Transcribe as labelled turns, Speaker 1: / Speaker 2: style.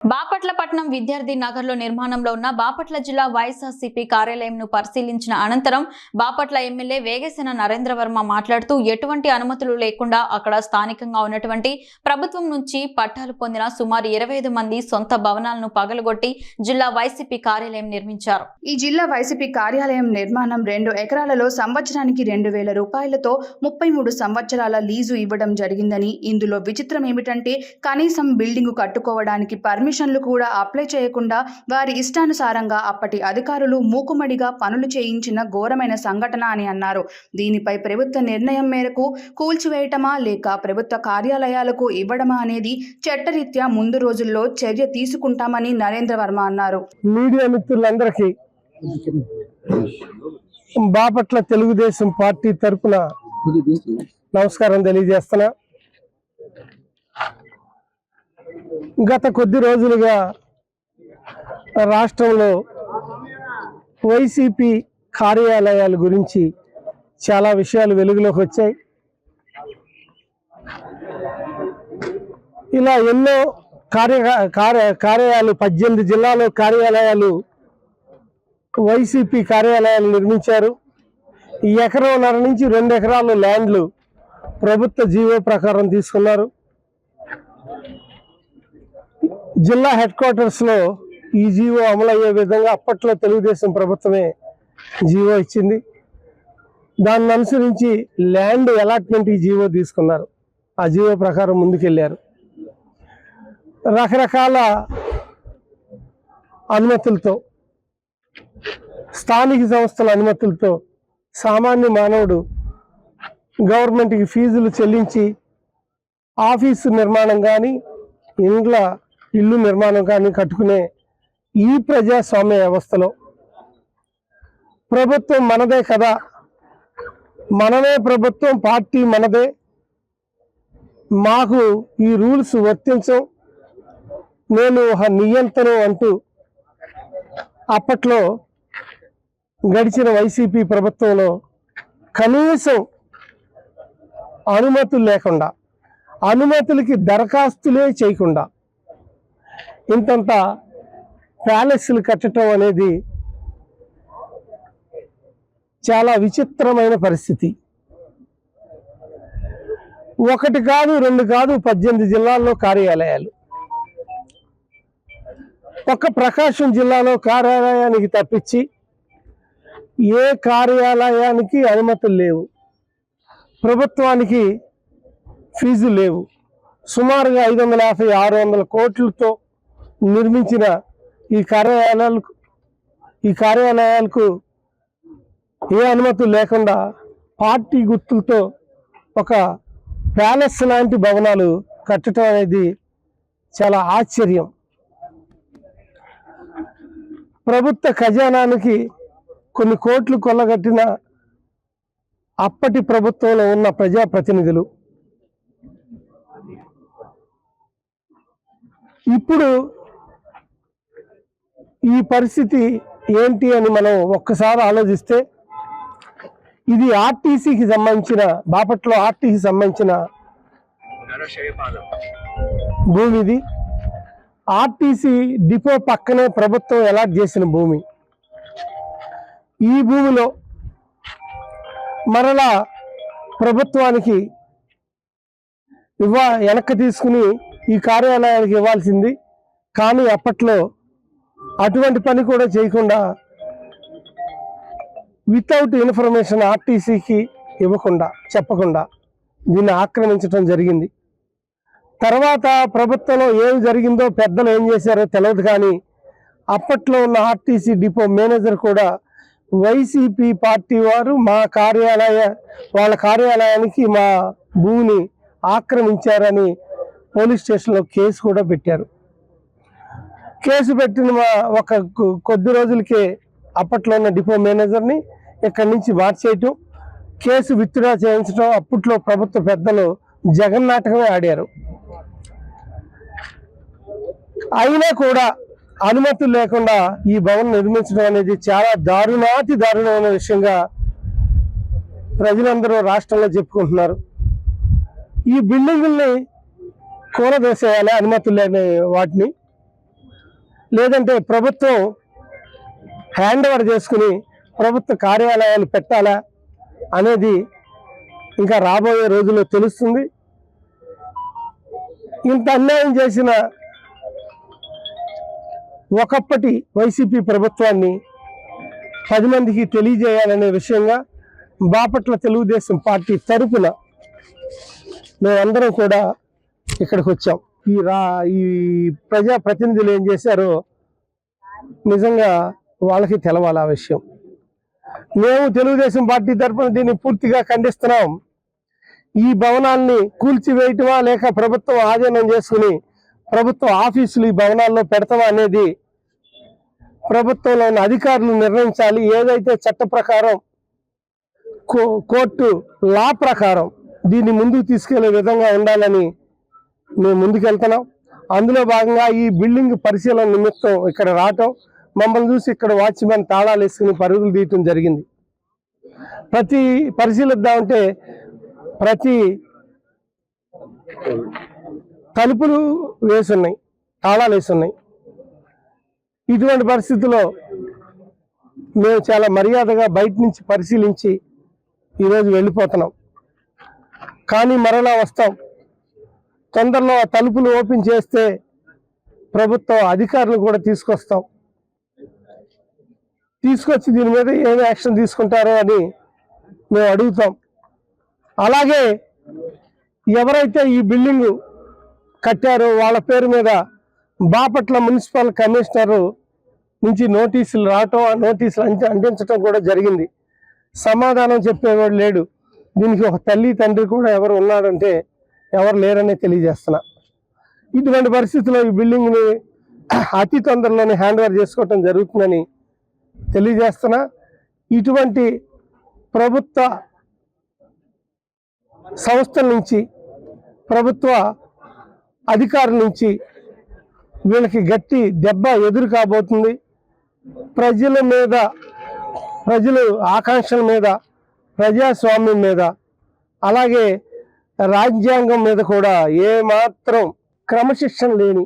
Speaker 1: బాపట్ల పట్టణం విద్యార్థి నగర్లో నిర్మాణంలో ఉన్న బాపట్ల జిల్లా వైఎస్ఆర్సీపీ కార్యాలయంను పరిశీలించిన అనంతరం బాపట్ల ఎమ్మెల్యే వేగేసిన నరేంద్రవర్మ మాట్లాడుతూ ఎటువంటి అనుమతులు లేకుండా అక్కడ స్థానికంగా ఉన్నటువంటి ప్రభుత్వం నుంచి పట్టాలు పొందిన సుమారు 25 మంది సొంత భవనాలను పగలగొట్టి జిల్లా వైసీపీ కార్యాలయం నిర్మించారు.
Speaker 2: ఈ జిల్లా వైసీపీ కార్యాలయం నిర్మాణం 2 ఎకరాలలో సంవత్సరానికి 2,000 రూపాయలతో 33 సంవత్సరాల లీజు ఇవ్వడం జరిగిందని, ఇందులో విచిత్రం ఏమిటంటే కనీసం బిల్డింగు కట్టుకోవడానికి పర్మిషన్లు కూడా అప్లై చేయకుండా వారి ఇష్టానుసారంగా అప్పటి అధికారులు మూకుమ్మడిగా పనులు చేయించిన ఘోరమైన సంఘటన అని అన్నారు. దీనిపై ప్రభుత్వ నిర్ణయం మేరకు కూల్చివేయటమా లేక ప్రభుత్వ కార్యాలయాలకు ఇవ్వడమా అనేది చట్టరీత్యా ముందు రోజుల్లో చర్య తీసుకుంటామని నరేంద్ర వర్మ అన్నారు.
Speaker 3: మీడియా మిత్రులందరికీ బాపట్ల తెలుగుదేశం పార్టీ తరఫున నమస్కారం తెలియజేస్తున్నా. గత కొద్ది రోజులుగా రాష్ట్రంలో వైసీపీ కార్యాలయాల గురించి చాలా విషయాలు వెలుగులోకి వచ్చాయి. ఇలా ఎన్నో కార్యాలయాలు 18 జిల్లాలో కార్యాలయాలు వైసీపీ కార్యాలయాలు నిర్మించారు. ఈ 1.5 నుంచి 2 ఎకరాల ల్యాండ్లు ప్రభుత్వ జీవో ప్రకారం తీసుకున్నారు. జిల్లా హెడ్ క్వార్టర్స్లో ఈ జీవో అమలయ్యే విధంగా అప్పట్లో తెలుగుదేశం ప్రభుత్వమే జీవో ఇచ్చింది. దాన్ని అనుసరించి ల్యాండ్ అలాట్మెంట్ ఈ జీవో తీసుకున్నారు. ఆ జీవో ప్రకారం ముందుకెళ్ళారు. రకరకాల అనుమతులతో, స్థానిక సంస్థల అనుమతులతో సామాన్య మానవుడు గవర్నమెంట్కి ఫీజులు చెల్లించి ఆఫీసు నిర్మాణం కానీ ఇల్లు నిర్మాణం కానీ కట్టుకునే ఈ ప్రజాస్వామ్య వ్యవస్థలో ప్రభుత్వం మనదే కదా, మనమే ప్రభుత్వం, పార్టీ మనదే, మాకు ఈ రూల్స్ వర్తించవు, నేను నియంత్రణ అంటూ అప్పట్లో గడిచిన వైసీపీ ప్రభుత్వంలో కనీసం అనుమతులు లేకుండా, అనుమతులకి దరఖాస్తులే చేయకుండా ఇంతంత ప్యాలెస్లు కట్టడం అనేది చాలా విచిత్రమైన పరిస్థితి. 1 కాదు 2 కాదు 18 జిల్లాల్లో కార్యాలయాలు. ఒక్క ప్రకాశం జిల్లాలో కార్యాలయానికి తప్పించి ఏ కార్యాలయానికి అనుమతులు లేవు, ప్రభుత్వానికి ఫీజు లేవు. సుమారుగా 550-600 కోట్లతో నిర్మించిన ఈ కార్యాలయాలకు ఏ అనుమతులు లేకుండా పార్టీ గుర్తులతో ఒక ప్యాలెస్ లాంటి భవనాలు కట్టడం అనేది చాలా ఆశ్చర్యం. ప్రభుత్వ ఖజానానికి కొన్ని కోట్లు కొల్లగట్టిన అప్పటి ప్రభుత్వంలో ఉన్న ప్రజాప్రతినిధులు ఇప్పుడు ఈ పరిస్థితి ఏంటి అని మనం ఒక్కసారి ఆలోచిస్తే, ఇది ఆర్టీసీకి సంబంధించిన, బాపట్ల ఆర్టీసీకి సంబంధించిన భూమి. ఇది ఆర్టీసీ డిపో పక్కనే ప్రభుత్వం అలాట్ చేసిన భూమి. ఈ భూమిలో మరలా ప్రభుత్వానికి వెనక్కి తీసుకుని ఈ కార్యాలయానికి ఇవ్వాల్సింది. కానీ అప్పట్లో అటువంటి పని కూడా చేయకుండా వితౌట్ ఇన్ఫర్మేషన్ ఆర్టీసీకి ఇవ్వకుండా, చెప్పకుండా దీన్ని ఆక్రమించడం జరిగింది. తర్వాత ప్రభుత్వంలో ఏం జరిగిందో పెద్దలు ఏం చేశారో తెలియదు. కానీ అప్పట్లో ఉన్న ఆర్టీసీ డిపో మేనేజర్ కూడా వైసీపీ పార్టీ వారు వాళ్ళ కార్యాలయానికి మా భూమిని ఆక్రమించారని పోలీస్ స్టేషన్లో కేసు కూడా పెట్టారు. కేసు పెట్టిన కొద్ది రోజులకే అప్పట్లో ఉన్న డిపో మేనేజర్ని ఇక్కడి నుంచి మార్చేయటం, కేసు విత్డ్రా చేయించడం అప్పట్లో ప్రభుత్వ పెద్దలు జగన్నాటకమే ఆడారు. అయినా కూడా అనుమతులు లేకుండా ఈ భవనం నిర్మించడం అనేది చాలా దారుణమైన విషయంగా ప్రజలందరూ రాష్ట్రంలో చెప్పుకుంటున్నారు. ఈ బిల్డింగుల్ని కూలదోసేయాలి అనుమతులు లేని వాటిని. లేదంటే ప్రభుత్వం హ్యాండ్ ఓవర్ చేసుకుని ప్రభుత్వ కార్యాలయాలు పెట్టాలా అనేది ఇంకా రాబోయే రోజుల్లో తెలుస్తుంది. ఇంత అన్యాయం చేసిన ఒకప్పటి వైసీపీ ప్రభుత్వాన్ని 10 మందికి తెలియజేయాలనే విషయంగా బాపట్ల తెలుగుదేశం పార్టీ తరపున మేమందరం కూడా ఇక్కడికి వచ్చాం. ఈ ప్రజాప్రతినిధులు ఏం చేశారో నిజంగా వాళ్ళకి తెలవాలి ఆ విషయం. మేము తెలుగుదేశం పార్టీ తరఫున దీన్ని పూర్తిగా ఖండిస్తున్నాం. ఈ భవనాల్ని కూల్చివేయటమా లేక ప్రభుత్వం ఆధీనం చేసుకుని ప్రభుత్వ ఆఫీసులు ఈ భవనాల్లో పెడతామా అనేది ప్రభుత్వంలో ఉన్న అధికారులు నిర్ణయించాలి. ఏదైతే చట్ట ప్రకారం కోర్టు లా ప్రకారం దీన్ని ముందుకు తీసుకెళ్లే విధంగా ఉండాలని మేము ముందుకెళ్తున్నాం. అందులో భాగంగా ఈ బిల్డింగ్ పరిశీలన నిమిత్తం ఇక్కడ రావటం, మమ్మల్ని చూసి ఇక్కడ వాచ్మెన్ తాళాలు వేసుకుని పరుగులు తీయటం జరిగింది. ప్రతి పరిశీలిద్దామంటే ప్రతి తలుపులు వేసున్నాయి, తాళాలు వేసున్నాయి. ఇటువంటి పరిస్థితుల్లో మేము చాలా మర్యాదగా బయట నుంచి పరిశీలించి ఈరోజు వెళ్ళిపోతున్నాం. కానీ మరలా వస్తాం. తొందరలో ఆ తలుపులు ఓపెన్ చేస్తే ప్రభుత్వ అధికారులు కూడా తీసుకొచ్చి దీని మీద ఏమి యాక్షన్ తీసుకుంటారో అని మేము అడుగుతాం. అలాగే ఎవరైతే ఈ బిల్డింగ్ కట్టారో వాళ్ళ పేరు మీద బాపట్ల మున్సిపల్ కమిషనర్ నుంచి నోటీసులు రావటం, ఆ నోటీసులు అందించడం కూడా జరిగింది. సమాధానం చెప్పేవాడు లేడు. దీనికి ఒక తల్లి తండ్రి కూడా ఎవరు ఉన్నారంటే ఎవరు లేరనే తెలియజేస్తున్నా. ఇటువంటి పరిస్థితుల్లో ఈ బిల్డింగ్ని అతి తొందరలోనే హ్యాండ్ ఓవర్ చేసుకోవటం జరుగుతుందని తెలియజేస్తున్నా. ఇటువంటి ప్రభుత్వ సంస్థల నుంచి, ప్రభుత్వ అధికారుల నుంచి వీళ్ళకి గట్టి దెబ్బ ఎదురు కాబోతుంది. ప్రజల ఆకాంక్షల మీద, ప్రజాస్వామ్యం మీద, అలాగే రాజ్యాంగం మీద కూడా ఏమాత్రం క్రమశిక్షణ లేని